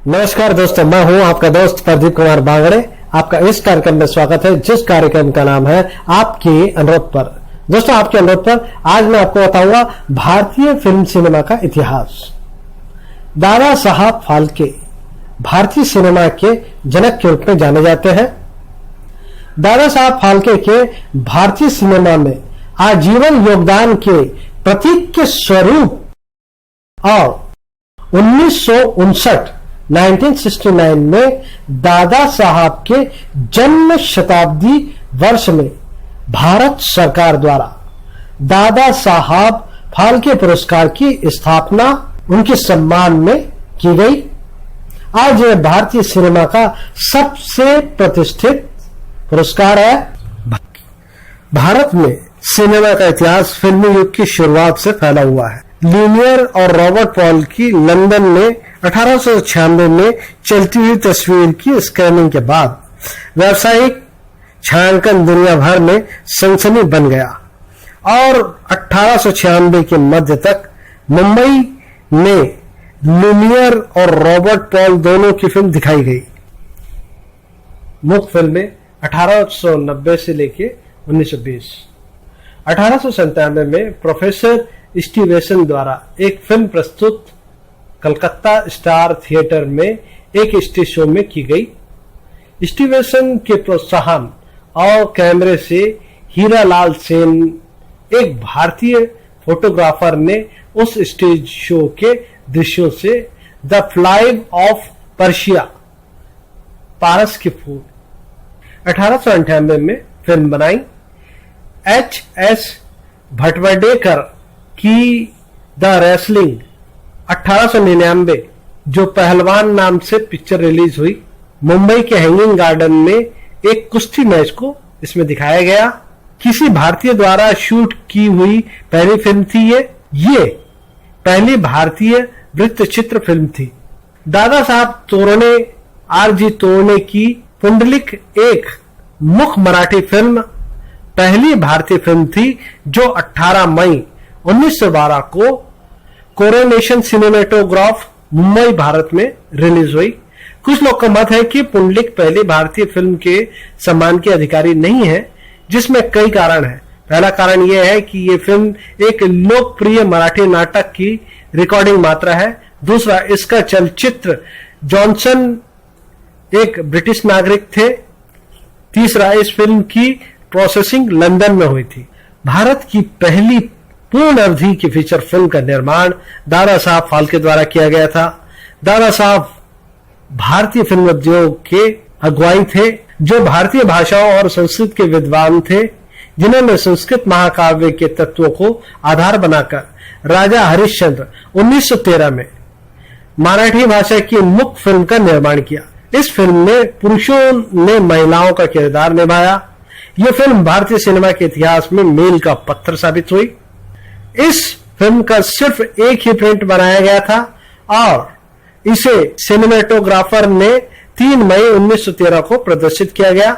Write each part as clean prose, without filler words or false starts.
नमस्कार दोस्तों, मैं हूं आपका दोस्त प्रदीप कुमार बागड़े। आपका इस कार्यक्रम में स्वागत है, जिस कार्यक्रम का नाम है आपके अनुरोध पर। दोस्तों, आपके अनुरोध पर आज मैं आपको बताऊंगा भारतीय फिल्म सिनेमा का इतिहास। दादा साहब फाल्के भारतीय सिनेमा के जनक के रूप में जाने जाते हैं। दादा साहब फाल्के के भारतीय सिनेमा में आजीवन योगदान के प्रतीक के स्वरूप और 1969 में दादा साहब के जन्म शताब्दी वर्ष में भारत सरकार द्वारा दादा साहब फाल्के पुरस्कार की स्थापना उनके सम्मान में की गई। आज यह भारतीय सिनेमा का सबसे प्रतिष्ठित पुरस्कार है। भारत में सिनेमा का इतिहास फिल्मी युग की शुरुआत से फैला हुआ है। ल्यूमियर और रॉबर्ट पॉल की लंदन में 1896 में चलती हुई तस्वीर की स्क्रीनिंग के बाद व्यावसायिक छायांकन दुनिया भर में सनसनी बन गया और 1896 के मध्य तक मुंबई में ल्यूमियर और रॉबर्ट पॉल दोनों की फिल्म दिखाई गई। मुख्य फिल्में 1890 से लेके 1920। 1897 में प्रोफेसर स्टीवेंसन द्वारा एक फिल्म प्रस्तुत कलकत्ता स्टार थिएटर में एक स्टेज शो में की गई। स्टीवेंसन के प्रोत्साहन और कैमरे से हीरालाल सेन, एक भारतीय फोटोग्राफर, ने उस स्टेज शो के दृश्यों से द फ्लैग ऑफ पर्शिया, पारस के फूल 1898 में फिल्म बनाई। H.S. भटवडेकर की द रेसलिंग 1899 जो पहलवान नाम से पिक्चर रिलीज हुई। मुंबई के हैंगिंग गार्डन में एक कुश्ती मैच को इसमें दिखाया गया। किसी भारतीय द्वारा शूट की हुई पहली फिल्म थी ये पहली भारतीय वृत्त चित्र फिल्म थी। दादा साहब तोरणे आरजी तोरणे की पुंडलिक एक मुख्य मराठी फिल्म पहली भारतीय फिल्म थी जो 18 मई 1912 को कोरोनेशन सिनेमेटोग्राफ मुंबई भारत में रिलीज हुई। कुछ लोग का मत है कि पुंडलिक पहली भारतीय फिल्म के सम्मान के अधिकारी नहीं है, जिसमें कई कारण हैं। पहला कारण यह है कि यह फिल्म एक लोकप्रिय मराठी नाटक की रिकॉर्डिंग मात्रा है। दूसरा, इसका चलचित्र जॉनसन एक ब्रिटिश नागरिक थे। तीसरा, इस फिल्म की प्रोसेसिंग लंदन में हुई थी। भारत की पहली पूर्ण अवधि की फीचर फिल्म का निर्माण दादा साहब फाल्के द्वारा किया गया था। दादा साहब भारतीय फिल्म उद्योग के अगुवाई थे, जो भारतीय भाषाओं और संस्कृत के विद्वान थे, जिन्होंने संस्कृत महाकाव्य के तत्वों को आधार बनाकर राजा हरिश्चंद्र 1913 में मराठी भाषा की मुख्य फिल्म का निर्माण किया। इस फिल्म में पुरुषों ने महिलाओं का किरदार निभाया। यह फिल्म भारतीय सिनेमा के इतिहास में मील का पत्थर साबित हुई। इस फिल्म का सिर्फ एक ही प्रिंट बनाया गया था और इसे सिनेमेटोग्राफर ने 3 मई 1913 को प्रदर्शित किया गया।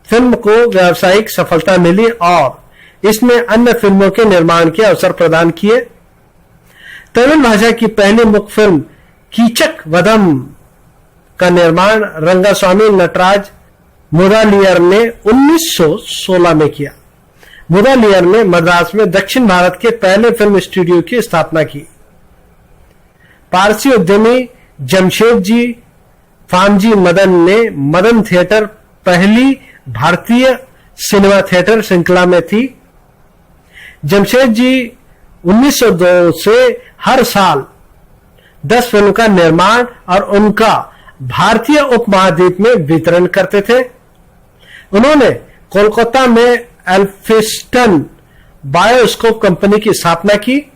फिल्म को व्यावसायिक सफलता मिली और इसने अन्य फिल्मों के निर्माण के अवसर प्रदान किए। तमिल भाषा की पहली मुख्य फिल्म कीचक वधम का निर्माण रंगास्वामी नटराज मुदालियर ने 1916 में किया। मुदालियर ने मद्रास में दक्षिण भारत के पहले फिल्म स्टूडियो की स्थापना की। पारसी उद्यमी जमशेदजी फामजी मदन ने मदन थिएटर पहली भारतीय सिनेमा थिएटर श्रृंखला में थी। जमशेदजी 1902 से हर साल 10 फिल्म का निर्माण और उनका भारतीय उपमहाद्वीप में वितरण करते थे। उन्होंने कोलकाता में एल्फिस्टन बायोस्कोप कंपनी की स्थापना की।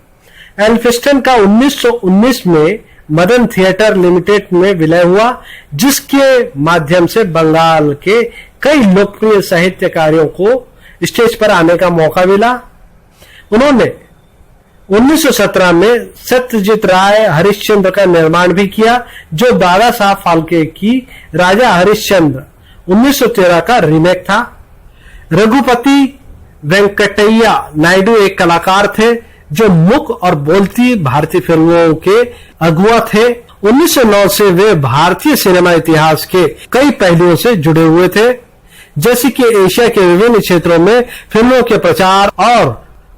एल्फिस्टन का 1919 में मदन थिएटर लिमिटेड में विलय हुआ, जिसके माध्यम से बंगाल के कई लोकप्रिय साहित्यकारों को स्टेज पर आने का मौका मिला। उन्होंने 1917 में सत्यजीत राय हरिश्चंद्र का निर्माण भी किया, जो दादा साहब फाल्के की राजा हरिश्चंद्र 1913 का रीमेक था। रघुपति वेंकटैया नायडू एक कलाकार थे जो मूक और बोलती भारतीय फिल्मों के अगुआ थे। 1909 से वे भारतीय सिनेमा इतिहास के कई पहलुओं से जुड़े हुए थे, जैसे कि एशिया के विभिन्न क्षेत्रों में फिल्मों के प्रचार और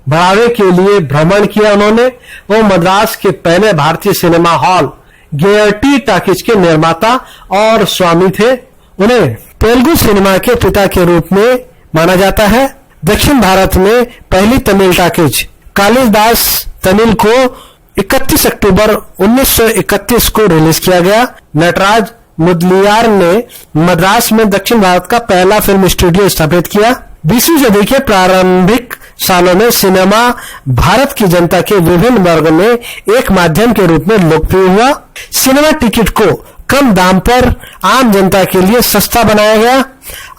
बढ़ावे के लिए भ्रमण किया उन्होंने। वो मद्रास के पहले भारतीय सिनेमा हॉल गेयर्टी टॉकीज के निर्माता और स्वामी थे। उन्हें तेलुगु सिनेमा के पिता के रूप में माना जाता है। दक्षिण भारत में पहली तमिल टॉकीज कालिदास तमिल को 31 अक्टूबर 1931 को रिलीज किया गया। नटराज मुदलियार ने मद्रास में दक्षिण भारत का पहला फिल्म स्टूडियो स्थापित किया। 20वीं सदी के प्रारंभिक सालों में सिनेमा भारत की जनता के विभिन्न वर्ग में एक माध्यम के रूप में लोकप्रिय हुआ। सिनेमा टिकट को कम दाम पर आम जनता के लिए सस्ता बनाया गया।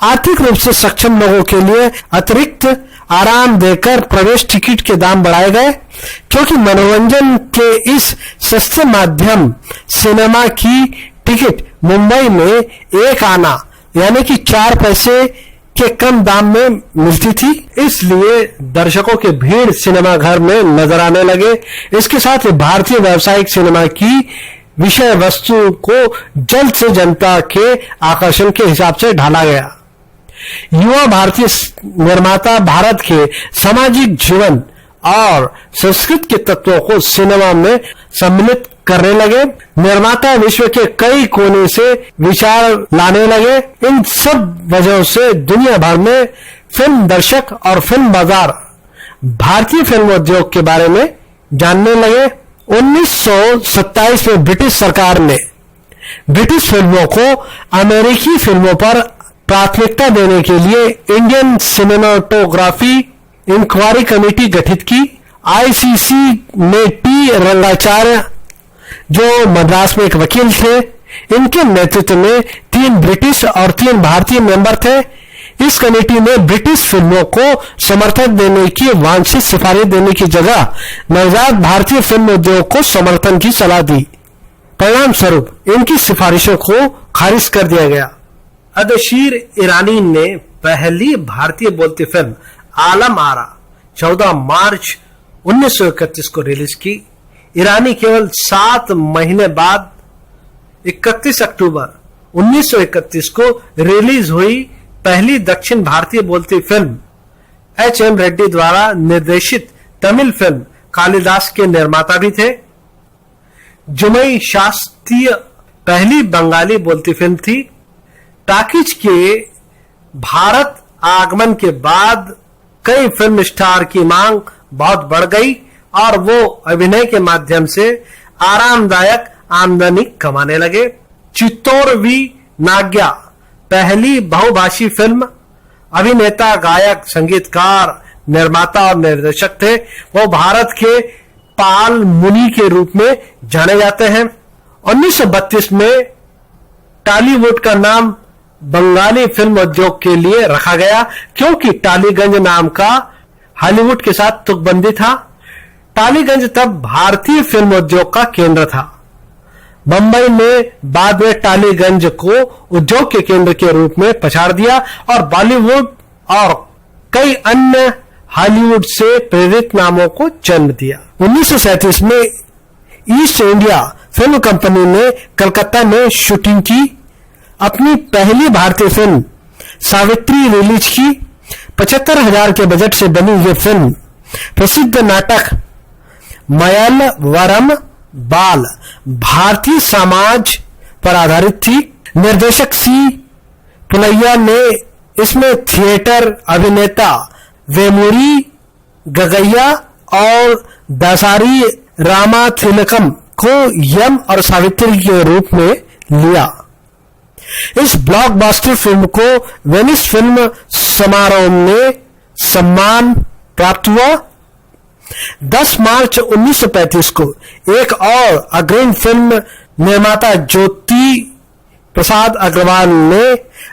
आर्थिक रूप से सक्षम लोगों के लिए अतिरिक्त आराम देकर प्रवेश टिकट के दाम बढ़ाए गए। क्योंकि मनोरंजन के इस सस्ते माध्यम सिनेमा की टिकट मुंबई में एक आना यानी कि 4 पैसे के कम दाम में मिलती थी, इसलिए दर्शकों की भीड़ सिनेमा घर में नजर आने लगे। इसके साथ ही भारतीय व्यावसायिक सिनेमा की विषय वस्तु को जल्द से जनता के आकर्षण के हिसाब से ढाला गया। युवा भारतीय निर्माता भारत के सामाजिक जीवन और संस्कृति के तत्वों को सिनेमा में सम्मिलित करने लगे। निर्माता विश्व के कई कोने से विचार लाने लगे। इन सब वजहों से दुनिया भर में फिल्म दर्शक और फिल्म बाजार भारतीय फिल्म उद्योग के बारे में जानने लगे। 1927 में ब्रिटिश सरकार ने ब्रिटिश फिल्मों को अमेरिकी फिल्मों पर प्राथमिकता देने के लिए इंडियन सिनेमाटोग्राफी इंक्वायरी कमेटी गठित की। आईसीसी में टी रंगाचार्य जो मद्रास में एक वकील थे, इनके नेतृत्व में 3 ब्रिटिश और 3 भारतीय मेंबर थे। इस कमेटी ने ब्रिटिश फिल्मों को समर्थन देने की वांछित सिफारिश देने की जगह नवजात भारतीय फिल्म उद्योग को समर्थन की सलाह दी। परिणाम स्वरूप इनकी सिफारिशों को खारिज कर दिया गया। अदशीर ईरानी ने पहली भारतीय बोलती फिल्म आलम आरा 14 मार्च 1931 को रिलीज की। ईरानी केवल 7 महीने बाद 31 अक्टूबर 1931 को रिलीज हुई पहली दक्षिण भारतीय बोलती फिल्म एच.एम. रेड्डी द्वारा निर्देशित तमिल फिल्म कालिदास के निर्माता भी थे। जुमई शास्त्रीय पहली बंगाली बोलती फिल्म थी। टॉकीज के भारत आगमन के बाद कई फिल्म स्टार की मांग बहुत बढ़ गई और वो अभिनय के माध्यम से आरामदायक आमदनी कमाने लगे। चित्तौर वी नाग्या पहली बहुभाषी फिल्म। अभिनेता, गायक, संगीतकार, निर्माता और निर्देशक थे। वो भारत के पाल मुनि के रूप में जाने जाते हैं। 1932 में टॉलीवुड का नाम बंगाली फिल्म उद्योग के लिए रखा गया, क्योंकि टालीगंज नाम का हॉलीवुड के साथ तुकबंदी था। टालीगंज तब भारतीय फिल्म उद्योग का केंद्र था। बंबई ने बाद में टालीगंज को उद्योग के केंद्र के रूप में पछाड़ दिया और बॉलीवुड और कई अन्य हॉलीवुड से प्रेरित नामों को जन्म दिया। 1937 में ईस्ट इंडिया फिल्म कंपनी ने कलकत्ता में शूटिंग की। अपनी पहली भारतीय फिल्म सावित्री रिलीज की। 75,000 के बजट से बनी ये फिल्म प्रसिद्ध नाटक मयलवरम बाल भारतीय समाज पर आधारित थी। निर्देशक सी पुलैया ने इसमें थिएटर अभिनेता वेमुरी गगैया और दासारी रामाथिलकम को यम और सावित्री के रूप में लिया। इस ब्लॉकबस्टर फिल्म को वेनिस फिल्म समारोह में सम्मान प्राप्त हुआ। 10 मार्च 1935 को एक और अग्रणी फिल्म निर्माता ज्योति प्रसाद अग्रवाल ने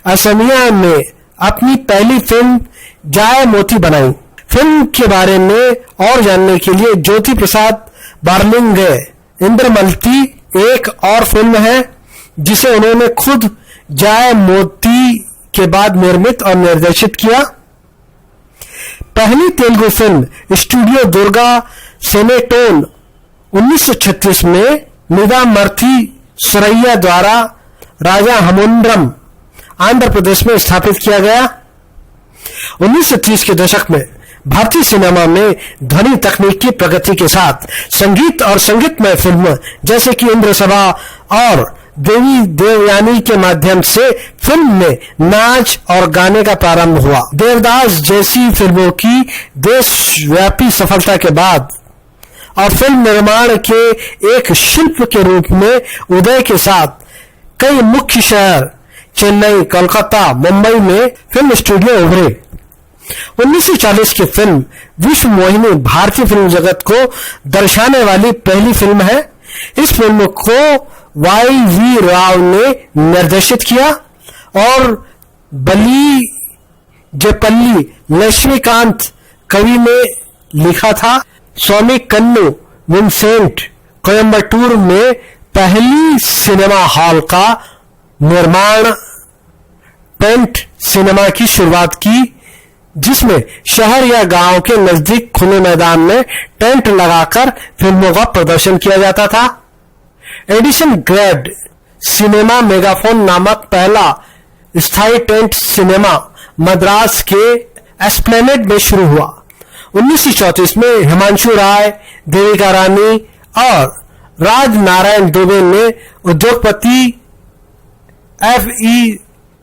असमिया में अपनी पहली फिल्म जाय मोती बनाई। फिल्म के बारे में और जानने के लिए ज्योति प्रसाद बार्लिंगे इंद्रमल्ती एक और फिल्म है जिसे उन्होंने खुद जाय मोती के बाद निर्मित और निर्देशित किया। पहली तेलुगु फिल्म स्टूडियो दुर्गा सेनेटोन 1936 में निजामर्थी सुरैया द्वारा राजा हमुंड्रम आंध्र प्रदेश में स्थापित किया गया। 1930 के दशक में भारतीय सिनेमा में ध्वनि तकनीक की प्रगति के साथ संगीत और संगीतमय फिल्म जैसे कि इंद्रसभा और देवी देवयानी के माध्यम से फिल्म में नाच और गाने का प्रारंभ हुआ। देवदास जैसी फिल्मों की देशव्यापी सफलता के बाद और फिल्म निर्माण के एक शिल्प के रूप में उदय के साथ कई मुख्य शहर चेन्नई, कोलकाता, मुंबई में फिल्म स्टूडियो उभरे। 1940 की फिल्म विश्व मोहिनी भारतीय फिल्म जगत को दर्शाने वाली पहली फिल्म है। इस फिल्म को Y.V. राव ने निर्देशित किया और बली जेपल्ली लक्ष्मीकांत कवि ने लिखा था। स्वामी कन्नू विंसेंट कोयम्बटूर में पहली सिनेमा हॉल का निर्माण टेंट सिनेमा की शुरुआत की, जिसमें शहर या गांव के नजदीक खुले मैदान में टेंट लगाकर फिल्मों का प्रदर्शन किया जाता था। एडिसन ग्रेड सिनेमा मेगाफोन नामक पहला स्थायी टेंट सिनेमा मद्रास के एस्प्लेनेड में शुरू हुआ। 1934 में हिमांशु राय, देविका रानी और राज नारायण दुबे ने उद्योगपति F.E.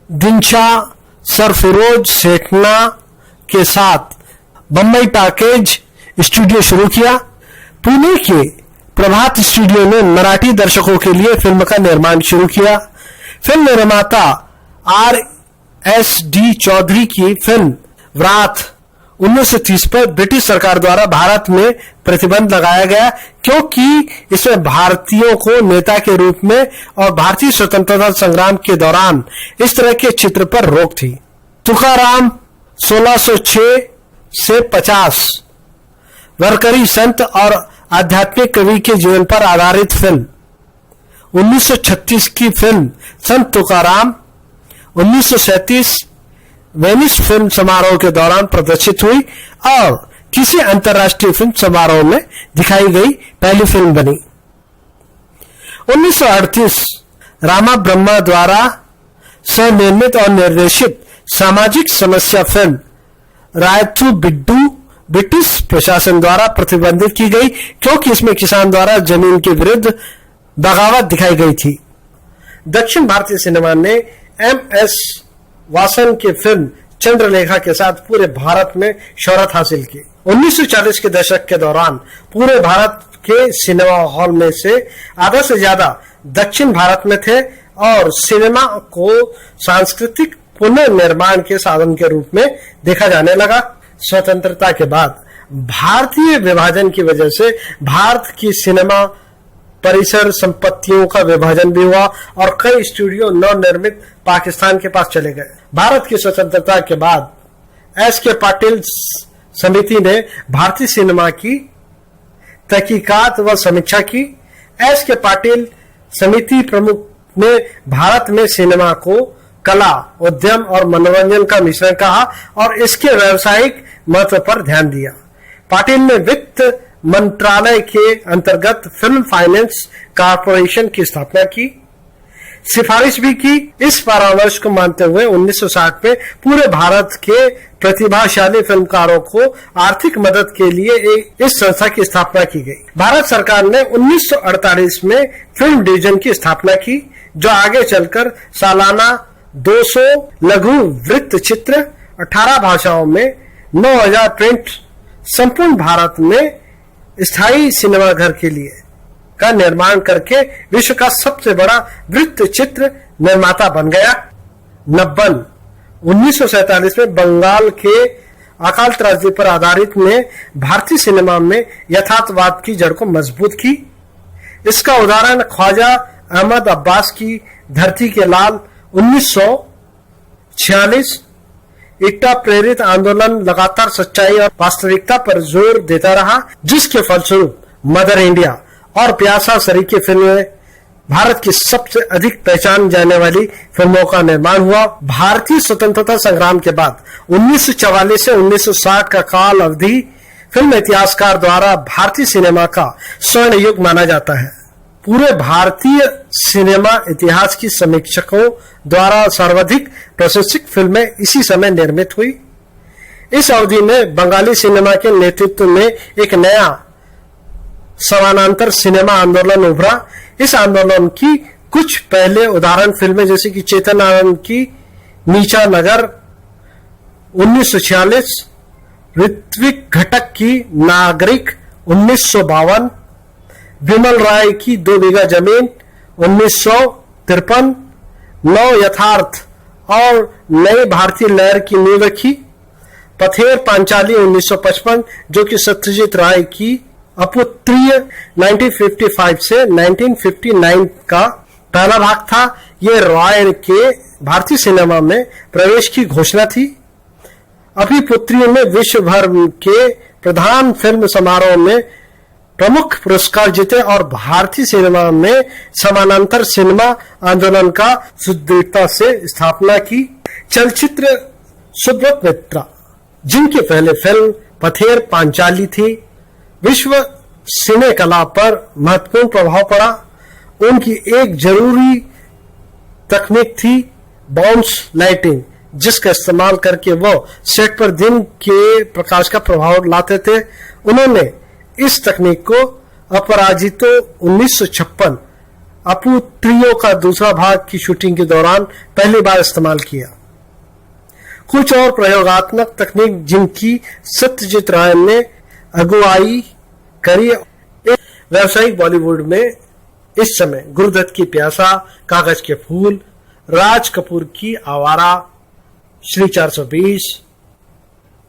दिनशा, सरफिरोज सेठना के साथ बम्बई पैकेज स्टूडियो शुरू किया। पुणे के प्रभात स्टूडियो ने मराठी दर्शकों के लिए फिल्म का निर्माण शुरू किया। फिल्म निर्माता R.S.D. चौधरी की फिल्म व्राथ 1930 पर ब्रिटिश सरकार द्वारा भारत में प्रतिबंध लगाया गया, क्योंकि इसमें भारतीयों को नेता के रूप में और भारतीय स्वतंत्रता संग्राम के दौरान इस तरह के चित्र पर रोक थी। तुकाराम 1606 से 50 वरकरी संत और आध्यात्मिक कवि के जीवन पर आधारित फिल्म। 1936 की फिल्म संत तुकाराम 1937 वेनिस फिल्म समारोह के दौरान प्रदर्शित हुई और किसी अंतर्राष्ट्रीय फिल्म समारोह में दिखाई गई पहली फिल्म बनी। 1938 रामा ब्रह्मा द्वारा सह-निर्मित और निर्देशित सामाजिक समस्या फिल्म रायथू बिड्डू ब्रिटिश प्रशासन द्वारा प्रतिबंधित की गई, क्योंकि इसमें किसान द्वारा जमीन के विरुद्ध बगावत दिखाई गई थी। दक्षिण भारतीय सिनेमा ने M.S. वासन की फिल्म चंद्रलेखा के साथ पूरे भारत में शोहरत हासिल की। 1940 के दशक के दौरान पूरे भारत के सिनेमा हॉल में से आधा से ज्यादा दक्षिण भारत में थे और सिनेमा को सांस्कृतिक पुनर्निर्माण के साधन के रूप में देखा जाने लगा। स्वतंत्रता के बाद भारतीय विभाजन की वजह से भारत की सिनेमा परिसर संपत्तियों का विभाजन भी हुआ और कई स्टूडियो नवनिर्मित पाकिस्तान के पास चले गए। भारत की स्वतंत्रता के बाद S.K. पाटिल समिति ने भारतीय सिनेमा की तहकीकात व समीक्षा की। S.K. पाटिल समिति प्रमुख ने भारत में सिनेमा को कला, उद्यम और मनोरंजन का मिश्रण कहा और इसके व्यावसायिक महत्व पर ध्यान दिया। पाटिल ने वित्त मंत्रालय के अंतर्गत फिल्म फाइनेंस कॉर्पोरेशन की स्थापना की, सिफारिश भी की। इस परामर्श को मानते हुए 1960 में पूरे भारत के प्रतिभाशाली फिल्मकारों को आर्थिक मदद के लिए इस संस्था की स्थापना की गई। भारत सरकार ने 1948 में फिल्म डिवीजन की स्थापना की, जो आगे चलकर सालाना 200 लघु वृत्त चित्र 18 भाषाओं में 9000 प्रिंट संपूर्ण भारत में स्थायी सिनेमा घर के लिए का निर्माण करके विश्व का सबसे बड़ा वृत्त चित्र निर्माता बन गया। नब्बन 1947 में बंगाल के अकाल त्रासदी पर आधारित ने भारतीय सिनेमा में यथार्थवाद की जड़ को मजबूत की। इसका उदाहरण ख्वाजा अहमद अब्बास की धरती के लाल 1946 इट्टा प्रेरित आंदोलन लगातार सच्चाई और वास्तविकता पर जोर देता रहा, जिसके फलस्वरूप मदर इंडिया और प्यासा सरीखे फिल्में भारत की सबसे अधिक पहचान जाने वाली फिल्मों का निर्माण हुआ। भारतीय स्वतंत्रता संग्राम के बाद 1944 से 1960 का काल अवधि फिल्म इतिहासकार द्वारा भारतीय सिनेमा का स्वर्ण युग माना जाता है। पूरे भारतीय सिनेमा इतिहास की समीक्षकों द्वारा सर्वाधिक प्रशंसित फिल्में इसी समय निर्मित हुई। इस अवधि में बंगाली सिनेमा के नेतृत्व में एक नया समानांतर सिनेमा आंदोलन उभरा। इस आंदोलन की कुछ पहले उदाहरण फिल्में जैसे कि चेतन आनंद की नीचा नगर 1946, ऋत्विक घटक की नागरिक 1952, विमल राय की 2 बीघा जमीन 1953, नव यथार्थ और नई भारतीय लहर की नींव रखी, पथेर पांचाली 1955 जो कि सत्यजीत राय की अपुत्रीय 1955 से 1959 का पहला भाग था। यह रॉय के भारतीय सिनेमा में प्रवेश की घोषणा थी। अभिपुत्री में विश्व भर के प्रधान फिल्म समारोह में प्रमुख पुरस्कार जीते और भारतीय सिनेमा में समानांतर सिनेमा आंदोलन का सुदृढ़ता से स्थापना की। चलचित्र सुब्रत मित्रा, जिनकी पहले फिल्म पथेर पांचाली थी, विश्व सिने कला पर महत्वपूर्ण प्रभाव पड़ा। उनकी एक जरूरी तकनीक थी बाउंस लाइटिंग, जिसका इस्तेमाल करके वो सेट पर दिन के प्रकाश का प्रभाव लाते थे। उन्होंने इस तकनीक को अपराजितो 1956 अपुत्रियों का दूसरा भाग की शूटिंग के दौरान पहली बार इस्तेमाल किया। कुछ और प्रयोगात्मक तकनीक जिनकी सत्यजीत राय ने अगुवाई करी। व्यावसायिक बॉलीवुड में इस समय गुरुदत्त की प्यासा, कागज के फूल, राज कपूर की आवारा, श्री 420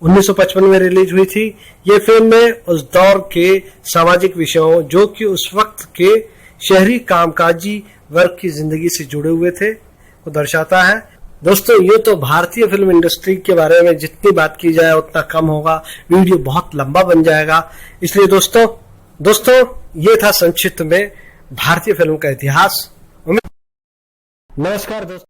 1955 में रिलीज हुई थी। ये फिल्में उस दौर के सामाजिक विषयों जो कि उस वक्त के शहरी कामकाजी वर्ग की जिंदगी से जुड़े हुए थे को दर्शाता है। दोस्तों, ये तो भारतीय फिल्म इंडस्ट्री के बारे में जितनी बात की जाए उतना कम होगा, वीडियो बहुत लंबा बन जाएगा। इसलिए दोस्तों ये था संक्षिप्त में भारतीय फिल्म का इतिहास। नमस्कार दोस्तों।